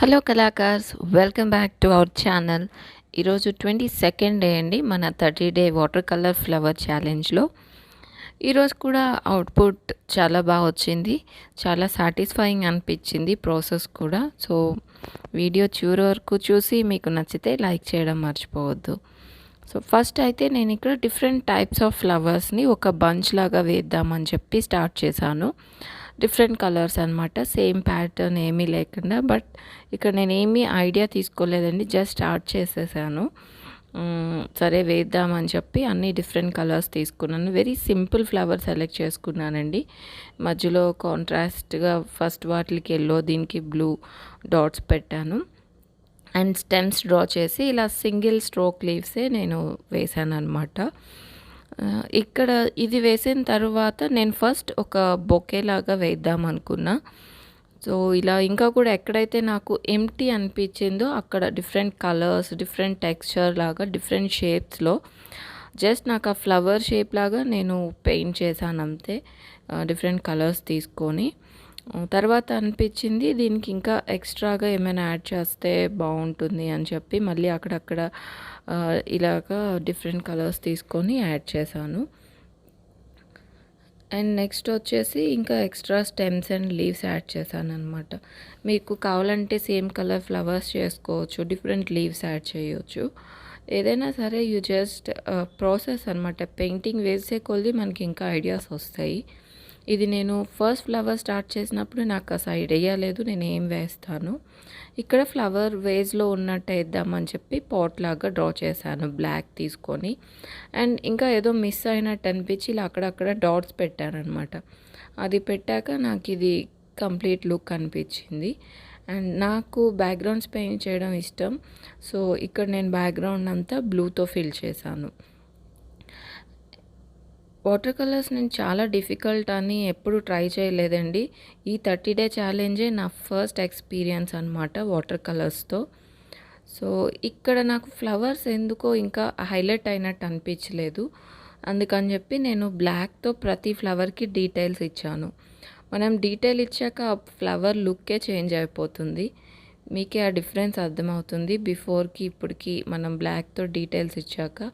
Hello కళాకార్స్, welcome back to our channel. ఈరోజు 22nd day అండి మన 30 డే వాటర్ కలర్ ఫ్లవర్ ఛాలెంజ్లో. ఈరోజు కూడా అవుట్పుట్ చాలా బాగా వచ్చింది, చాలా సాటిస్ఫైయింగ్ అనిపించింది ప్రాసెస్ కూడా. సో వీడియో చివరి వరకు చూసి మీకు నచ్చితే లైక్ చేయడం మర్చిపోవద్దు. సో ఫస్ట్ అయితే నేను ఇక్కడ డిఫరెంట్ టైప్స్ ఆఫ్ ఫ్లవర్స్ని ఒక బంచ్ లాగా వేద్దామని చెప్పి స్టార్ట్ చేశాను. డిఫరెంట్ కలర్స్ అనమాట, సేమ్ ప్యాటర్న్ ఏమీ లేకుండా. బట్ ఇక్కడ నేను ఏమీ ఐడియా తీసుకోలేదండి, జస్ట్ స్టార్ట్ చేసేసాను. సరే వేద్దామని చెప్పి అన్ని డిఫరెంట్ కలర్స్ తీసుకున్నాను. వెరీ సింపుల్ ఫ్లవర్ సెలెక్ట్ చేసుకున్నానండి. మధ్యలో కాంట్రాస్ట్గా ఫస్ట్ వాటికి ఎల్లో, దీనికి బ్లూ డాట్స్ పెట్టాను. అండ్ స్టెమ్స్ డ్రా చేసి ఇలా సింగిల్ స్ట్రోక్ లీవ్సే నేను వేసాను అనమాట. ఇక్కడ ఇది వేసిన తర్వాత నేను ఫస్ట్ ఒక బొకే లాగా వేద్దాం అనుకున్నా. సో ఇలా ఇంకా కూడా ఎక్కడైతే నాకు ఎంప్టీ అనిపించిందో అక్కడ డిఫరెంట్ కలర్స్, డిఫరెంట్ టెక్స్చర్ లాగా, డిఫరెంట్ షేప్స్లో జస్ట్ నాకు ఆ ఫ్లవర్ షేప్ లాగా నేను పెయింట్ చేశాను అంతే, డిఫరెంట్ కలర్స్ తీసుకొని. తర్వాత అనిపించింది దీనికి ఇంకా ఎక్స్ట్రాగా ఏమైనా యాడ్ చేస్తే బాగుంటుంది అని చెప్పి మళ్ళీ అక్కడక్కడ ఇలాగా డిఫరెంట్ కలర్స్ తీసుకొని యాడ్ చేశాను. అండ్ నెక్స్ట్ వచ్చేసి ఇంకా extra stems and leaves add చేశాను అనమాట. మీకు కావాలంటే సేమ్ కలర్ ఫ్లవర్స్ చేసుకోవచ్చు, డిఫరెంట్ లీవ్స్ యాడ్ చేయవచ్చు, ఏదైనా సరే. యూ జస్ట్ ప్రాసెస్ అనమాట. పెయింటింగ్ వేసే కొద్దీ మనకి ఇంకా ఐడియాస్ వస్తాయి. ఇది నేను ఫస్ట్ ఫ్లవర్ స్టార్ట్ చేసినప్పుడు నాకు అసలు ఐడియా లేదు నేను ఏం వేస్తాను. ఇక్కడ ఫ్లవర్ వేజ్లో ఉన్నట్టు వేద్దామని చెప్పి పాట్ లాగా డ్రా చేశాను బ్లాక్ తీసుకొని. అండ్ ఇంకా ఏదో మిస్ అయినట్టు అనిపించి ఇలా అక్కడక్కడ డాట్స్ పెట్టాను అనమాట. అది పెట్టాక నాకు ఇది కంప్లీట్ లుక్ అనిపించింది. అండ్ నాకు బ్యాక్గ్రౌండ్స్ పెయింట్ చేయడం ఇష్టం. సో ఇక్కడ నేను బ్యాక్గ్రౌండ్ అంతా బ్లూతో ఫిల్ చేశాను. వాటర్ కలర్స్ నేను చాలా డిఫికల్ట్ అని ఎప్పుడు ట్రై చేయలేదండి. ఈ 30 డే ఛాలెంజే నా ఫస్ట్ ఎక్స్పీరియన్స్ అనమాట వాటర్ కలర్స్తో. సో ఇక్కడ నాకు ఫ్లవర్స్ ఎందుకో ఇంకా హైలైట్ అయినట్టు అనిపించలేదు. అందుకని చెప్పి నేను బ్లాక్తో ప్రతి ఫ్లవర్కి డీటెయిల్స్ ఇచ్చాను. మనం డీటెయిల్ ఇచ్చాక ఆ ఫ్లవర్ లుక్కే చేంజ్ అయిపోతుంది. మీకే ఆ డిఫరెన్స్ అర్థమవుతుంది. బిఫోర్కి ఇప్పటికి మనం బ్లాక్తో డీటెయిల్స్ ఇచ్చాక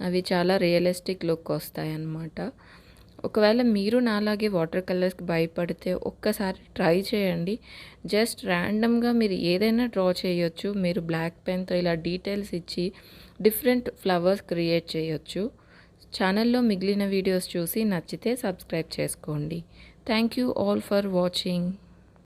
అవి చాలా రియలిస్టిక్ లుక్ వస్తాయి అన్నమాట. ఒకవేళ మీరు నాలాగే వాటర్ కలర్స్కి భయపడితే ఒక్కసారి ట్రై చేయండి. జస్ట్ ర్యాండమ్గా మీరు ఏదైనా డ్రా చేయొచ్చు. మీరు బ్లాక్ పెన్తో ఇలా డీటెయిల్స్ ఇచ్చి డిఫరెంట్ ఫ్లవర్స్ క్రియేట్ చేయొచ్చు. ఛానల్లో మిగిలిన వీడియోస్ చూసి నచ్చితే సబ్స్క్రైబ్ చేసుకోండి. Thank you all for watching.